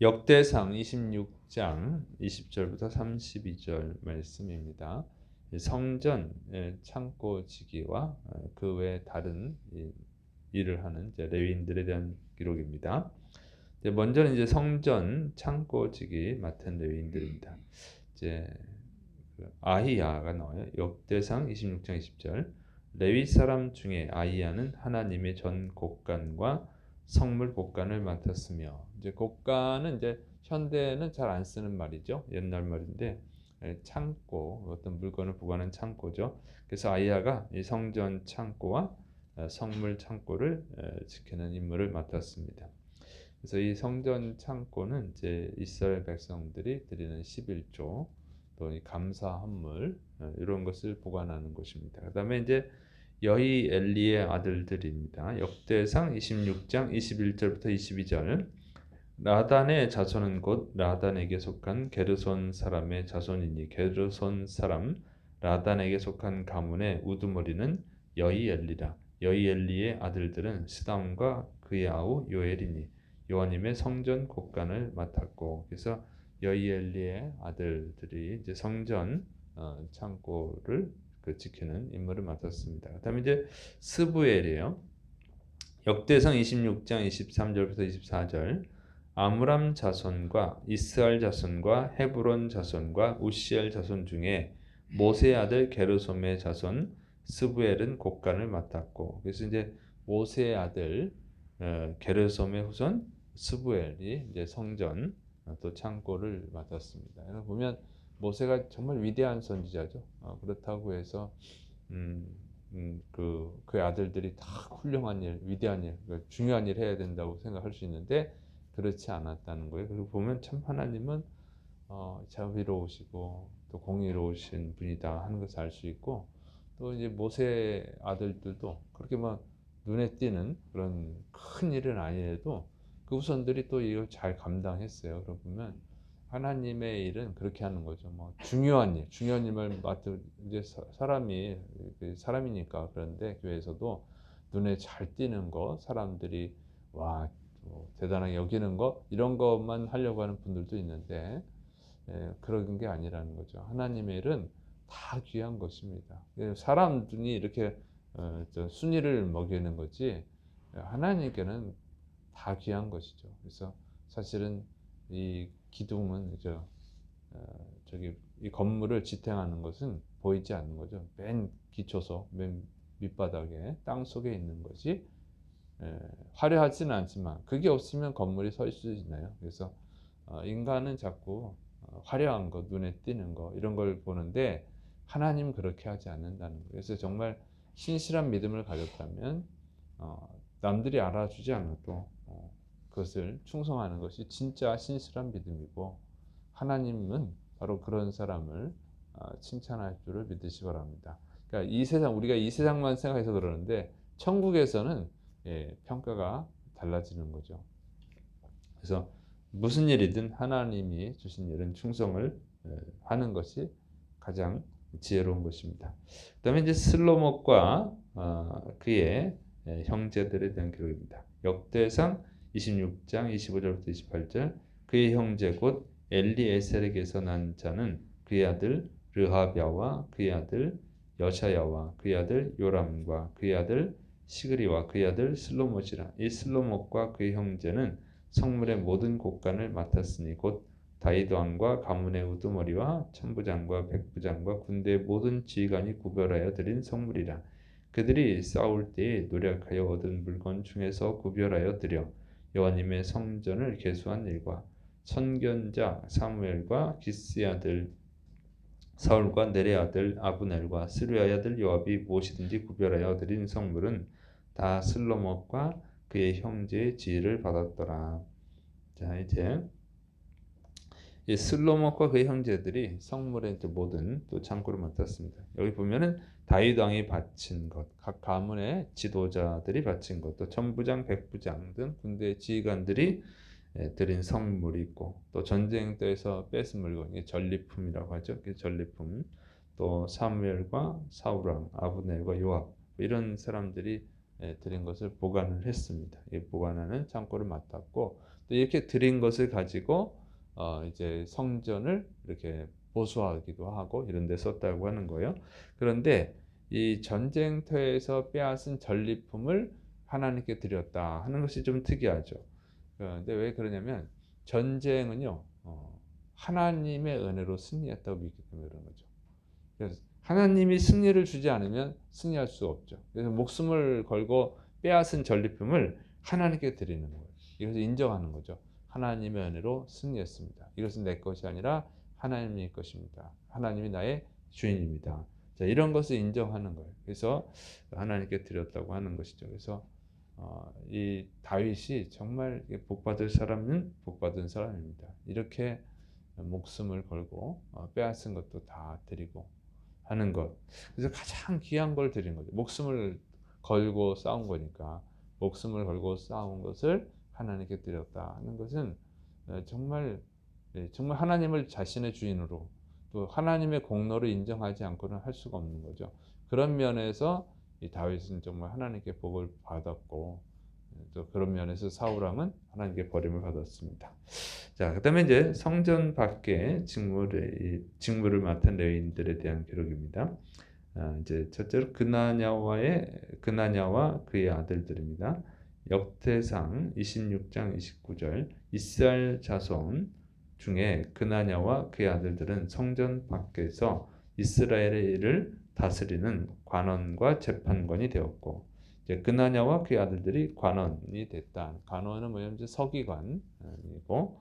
역대상 26장 20절부터 32절 말씀입니다. 성전 창고 지기와 그 외 다른 일을 하는 이제 레위인들에 대한 기록입니다. 먼저는 이제 성전 창고 지기 맡은 레위인들입니다. 이제 아히야가 나와요. 역대상 26장 20절. 레위 사람 중에 아히야는 하나님의 전 곡간과 성물 곡간을 맡았으며, 이제 곡간은 이제 현대는 잘 안 쓰는 말이죠. 옛날 말인데 창고, 어떤 물건을 보관하는 창고죠. 그래서 아히야가 이 성전 창고와 성물 창고를 지키는 임무를 맡았습니다. 그래서 이 성전 창고는 이제 이스라엘 백성들이 드리는 11조 또 이 감사 헌물 이런 것을 보관하는 곳입니다. 그다음에 이제 여희 엘리의 아들들입니다. 역대상 26장 21절부터 22절. 라단의 자손은 곧 라단에게 속한 게르손 사람의 자손이니 게르손 사람 라단에게 속한 가문의 우두머리는 여희 엘리라. 여희 엘리의 아들들은 스담과 그의 아우 요엘이니 여호와님의 성전 곡간을 맡았고, 그래서 여희 엘리의 아들들이 이제 성전 창고를 지키는 임무를 맡았습니다. 그다음에 이제 스부엘이에요. 역대상 26장 23절부터 24절. 아므람 자손과 이스할 자손과 헤브론 자손과 우시엘 자손 중에 모세 아들 게르솜의 자손 스부엘은 곡간을 맡았고, 그래서 이제 모세의 아들 게르솜의 후손 스부엘이 이제 성전 또 창고를 맡았습니다. 여러분 보면 모세가 정말 위대한 선지자죠. 그렇다고 해서 그 아들들이 다 훌륭한 일, 위대한 일, 중요한 일 해야 된다고 생각할 수 있는데 그렇지 않았다는 거예요. 그리고 보면 참 하나님은 자비로우시고 또 공의로우신 분이다 하는 것을 알 수 있고, 또 이제 모세 아들들도 그렇게 막 눈에 띄는 그런 큰 일은 아니래도 그 후손들이 또 이걸 잘 감당했어요. 그러고 보면 하나님의 일은 그렇게 하는 거죠. 뭐 중요한 일을 맡은 이제 사람이니까. 그런데 교회에서도 눈에 잘 띄는 거, 사람들이 와 대단하게 여기는 거, 이런 것만 하려고 하는 분들도 있는데 그런 게 아니라는 거죠. 하나님의 일은 다 귀한 것입니다. 사람들이 이렇게 순위를 먹이는 거지 하나님께는 다 귀한 것이죠. 그래서 사실은 이 기둥은 저기 이 건물을 지탱하는 것은 보이지 않는 거죠. 맨 기초소, 맨 밑바닥에 땅 속에 있는 것이 화려하지는 않지만 그게 없으면 건물이 설 수 있나요? 그래서 인간은 자꾸 화려한 것, 눈에 띄는 것 이런 걸 보는데 하나님은 그렇게 하지 않는다는 거예요. 그래서 정말 신실한 믿음을 가졌다면 남들이 알아주지 않아도 그것을 충성하는 것이 진짜 신실한 믿음이고, 하나님은 바로 그런 사람을 칭찬할 줄을 믿으시기 바랍니다. 그러니까 우리가 이 세상만 생각해서 그러는데 천국에서는 평가가 달라지는 거죠. 그래서 무슨 일이든 하나님이 주신 일은 충성을 하는 것이 가장 지혜로운 것입니다. 그다음에 이제 슬로목과 그의 형제들에 대한 기록입니다. 역대상 26장 25절부터 28절. 그의 형제 곧 엘리에셀에게서 난 자는 그의 아들 르하랴와 그의 아들 여샤야와 그의 아들 요람과 그의 아들 시그리와 그의 아들 슬로못이라. 이 슬로못과 그의 형제는 성물의 모든 곡간을 맡았으니 곧 다윗 왕과 가문의 우두머리와 천부장과 백부장과 군대의 모든 지휘관이 구별하여 드린 성물이라. 그들이 싸울 때에 노력하여 얻은 물건 중에서 구별하여 드려 여호와님의 성전을 계수한 일과 선견자 사무엘과 기스의 아들 사울과 넬의 아들 아브넬과 스루야의 아들 요압이 무엇이든지 구별하여 드린 성물은 다 슬로못과 그의 형제의 지휘를 받았더라. 자, 이제 이 슬로못과 그의 형제들이 성물의 모든 또 창고를 맡았습니다. 여기 보면은 다윗 왕이 바친 것, 각 가문의 지도자들이 바친 것, 또 천부장, 백부장 등 군대 지휘관들이 드린 성물이 있고, 또 전쟁터에서 뺏은 물건, 전리품이라고 하죠. 전리품. 또 사무엘과 사울왕, 아브넬과 요압 이런 사람들이 드린 것을 보관을 했습니다. 보관하는 창고를 맡았고, 또 이렇게 드린 것을 가지고 이제 성전을 이렇게 보수하기도 하고 이런 데 썼다고 하는 거예요. 그런데 이 전쟁터에서 빼앗은 전리품을 하나님께 드렸다 하는 것이 좀 특이하죠. 근데 왜 그러냐면 전쟁은요, 하나님의 은혜로 승리했다고 믿기 때문에 그런 거죠. 그래서 하나님이 승리를 주지 않으면 승리할 수 없죠. 그래서 목숨을 걸고 빼앗은 전리품을 하나님께 드리는 거예요. 이것을 인정하는 거죠. 하나님의 은혜로 승리했습니다. 이것은 내 것이 아니라 하나님의 것입니다. 하나님이 나의 주인입니다. 자, 이런 것을 인정하는 거예요. 그래서 하나님께 드렸다고 하는 것이죠. 그래서 이 다윗이 정말 복받을 사람은 복받은 사람입니다. 이렇게 목숨을 걸고 빼앗은 것도 다 드리고 하는 것. 그래서 가장 귀한 걸 드린 거죠. 목숨을 걸고 싸운 거니까 목숨을 걸고 싸운 것을 하나님께 드렸다 하는 것은 정말 정말 하나님을 자신의 주인으로 또 하나님의 공로를 인정하지 않고는 할 수가 없는 거죠. 그런 면에서 이 다윗은 정말 하나님께 복을 받았고 또 그런 면에서 사울 왕은 하나님께 버림을 받았습니다. 자, 그다음에 이제 성전 밖에 직무를 맡은 레위인들에 대한 기록입니다. 이제 첫째로 그나냐와 그의 아들들입니다. 역대상 26장 29절 이스라엘 자손 중에 그나냐와 그의 아들들은 성전 밖에서 이스라엘의 일을 다스리는 관원과 재판관이 되었고 이제 그나냐와 그의 아들들이 관원이 됐다. 관원은 뭐냐면 이제 서기관이고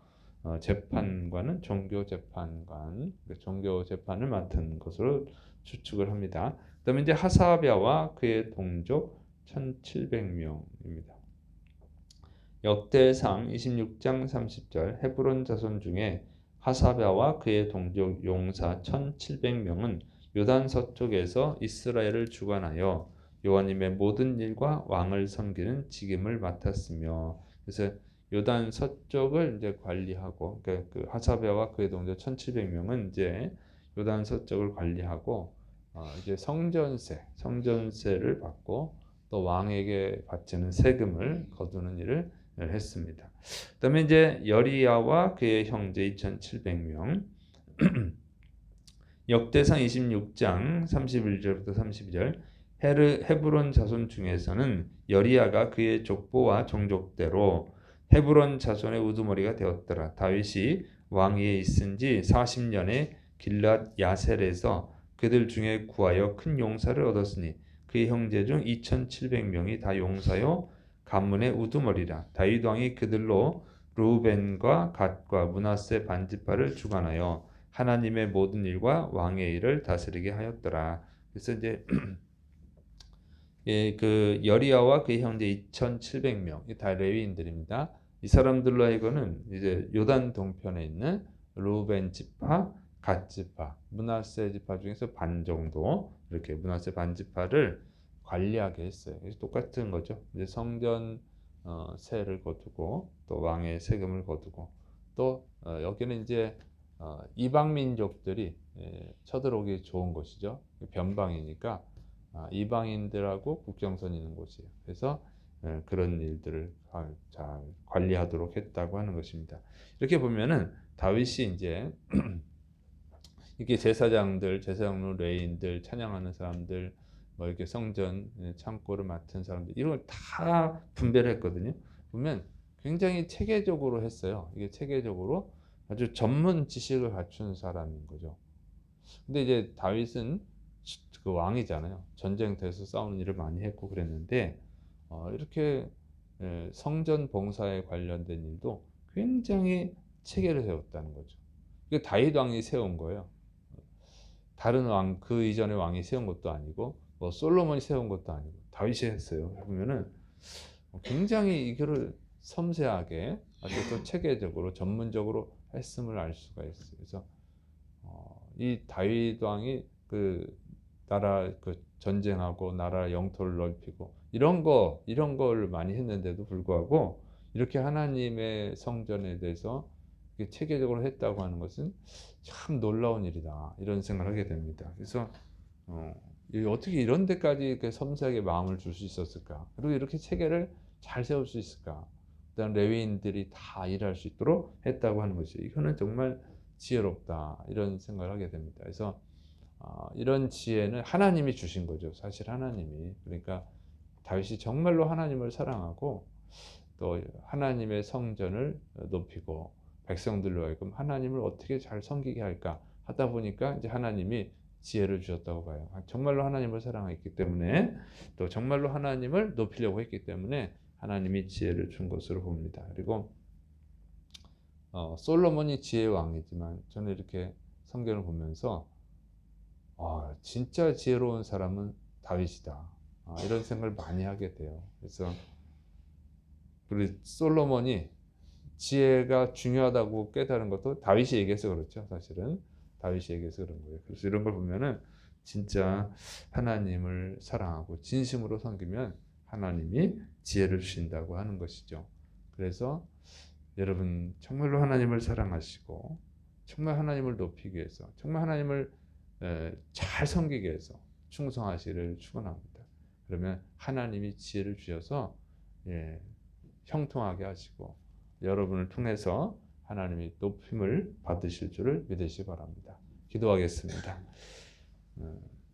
재판관은 종교 재판관, 종교 재판을 맡은 것으로 추측을 합니다. 그다음에 이제 하사랴와 그의 동족 1,700명입니다. 역대상 26장 30절 헤브론 자손 중에 하사랴와 그의 동족 용사 1,700명은 요단 서쪽에서 이스라엘을 주관하여 여호와님의 모든 일과 왕을 섬기는 직임을 맡았으며 그래서 요단 서쪽을 이제 관리하고 그러니까 그 하사랴와 그의 동족 1,700명은 이제 요단 서쪽을 관리하고 이제 성전세를 받고 또 왕에게 바치는 세금을 거두는 일을 했습니다. 그다음에 이제 여리야와 그의 형제 2,700명. 역대상 26장 31절부터 32절 헤브론 자손 중에서는 여리야가 그의 족보와 종족대로 헤브론 자손의 우두머리가 되었더라. 다윗이 왕위에 있은 지 40년에 길랏 야셀에서 그들 중에 구하여 큰 용사를 얻었으니 그의 형제 중 2,700명이 다 용사요 가문의 우두머리라. 다윗 왕이 그들로 루벤과 갓과 므낫세 반지파를 주관하여 하나님의 모든 일과 왕의 일을 다스리게 하였더라. 그래서 이제 그 여리야와 그의 형제 2,700명 다 레위인들입니다. 이 사람들로 하여금은 이제 요단 동편에 있는 루벤 지파, 갓 지파, 므낫세 지파 중에서 반 정도 이렇게 므낫세 반 지파를 관리하게 했어요. 그래서 똑같은 거죠. 이제 성전 세를 거두고 또 왕의 세금을 거두고 또 여기는 이제 이방 민족들이 쳐들어오기 좋은 곳이죠. 변방이니까 이방인들하고 국경선이 있는 곳이에요. 그래서 그런 일들을 잘 관리하도록 했다고 하는 것입니다. 이렇게 보면은 다윗이 이제 이렇게 제사장로 레위인들, 찬양하는 사람들, 뭐 이렇게 성전 창고를 맡은 사람들 이런 걸 다 분배를 했거든요. 보면 굉장히 체계적으로 했어요. 이게 체계적으로 아주 전문 지식을 갖춘 사람인 거죠. 근데 이제 다윗은 그 왕이잖아요. 전쟁터에서 싸우는 일을 많이 했고 그랬는데 이렇게 성전 봉사에 관련된 일도 굉장히 체계를 세웠다는 거죠. 이게 다윗 왕이 세운 거예요. 다른 왕, 그 이전의 왕이 세운 것도 아니고 뭐 솔로몬이 세운 것도 아니고 다윗이 했어요. 보면은 굉장히 이거를 섬세하게 아주 또 체계적으로 전문적으로 했음을 알 수가 있어요. 그래서 이 다윗 왕이 그 나라 그 전쟁하고 나라 영토를 넓히고 이런 걸 많이 했는데도 불구하고 이렇게 하나님의 성전에 대해서 체계적으로 했다고 하는 것은 참 놀라운 일이다 이런 생각을 하게 됩니다. 그래서 어떻게 이런 데까지 이렇게 섬세하게 마음을 줄 수 있었을까? 그리고 이렇게 체계를 잘 세울 수 있을까? 그다음 레위인들이 다 일할 수 있도록 했다고 하는 것이 이거는 정말 지혜롭다 이런 생각을 하게 됩니다. 그래서 이런 지혜는 하나님이 주신 거죠. 사실 하나님이. 그러니까 다윗이 정말로 하나님을 사랑하고 또 하나님의 성전을 높이고 백성들로 하여금 하나님을 어떻게 잘 섬기게 할까 하다 보니까 이제 하나님이 지혜를 주셨다고 봐요. 정말로 하나님을 사랑했기 때문에 또 정말로 하나님을 높이려고 했기 때문에 하나님이 지혜를 준 것으로 봅니다. 그리고 솔로몬이 지혜의 왕이지만 저는 이렇게 성경을 보면서 진짜 지혜로운 사람은 다윗이다. 이런 생각을 많이 하게 돼요. 그래서 우리 솔로몬이 지혜가 중요하다고 깨달은 것도 다윗이 얘기해서 그렇죠. 사실은 다윗이 얘기해서 그런 거예요. 그래서 이런 걸 보면은 진짜 하나님을 사랑하고 진심으로 섬기면 하나님이 지혜를 주신다고 하는 것이죠. 그래서 여러분 정말로 하나님을 사랑하시고 정말 하나님을 높이기 위해서 정말 하나님을 잘 섬기기 위해서 충성하시기를 축원합니다. 그러면 하나님이 지혜를 주셔서 형통하게 하시고 여러분을 통해서 하나님이 높임을 받으실 줄을 믿으시기 바랍니다. 기도하겠습니다.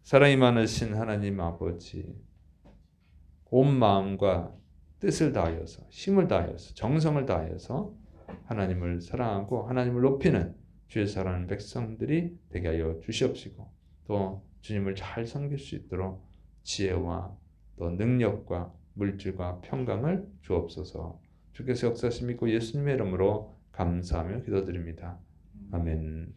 사랑이 많으신 하나님 아버지, 온 마음과 뜻을 다하여서 힘을 다하여서 정성을 다하여서 하나님을 사랑하고 하나님을 높이는 주의 사랑하는 백성들이 되게 하여 주시옵시고 또 주님을 잘 섬길 수 있도록 지혜와 또 능력과 물질과 평강을 주옵소서. 주께서 역사하심 믿고 예수님의 이름으로 감사하며 기도드립니다. 아멘.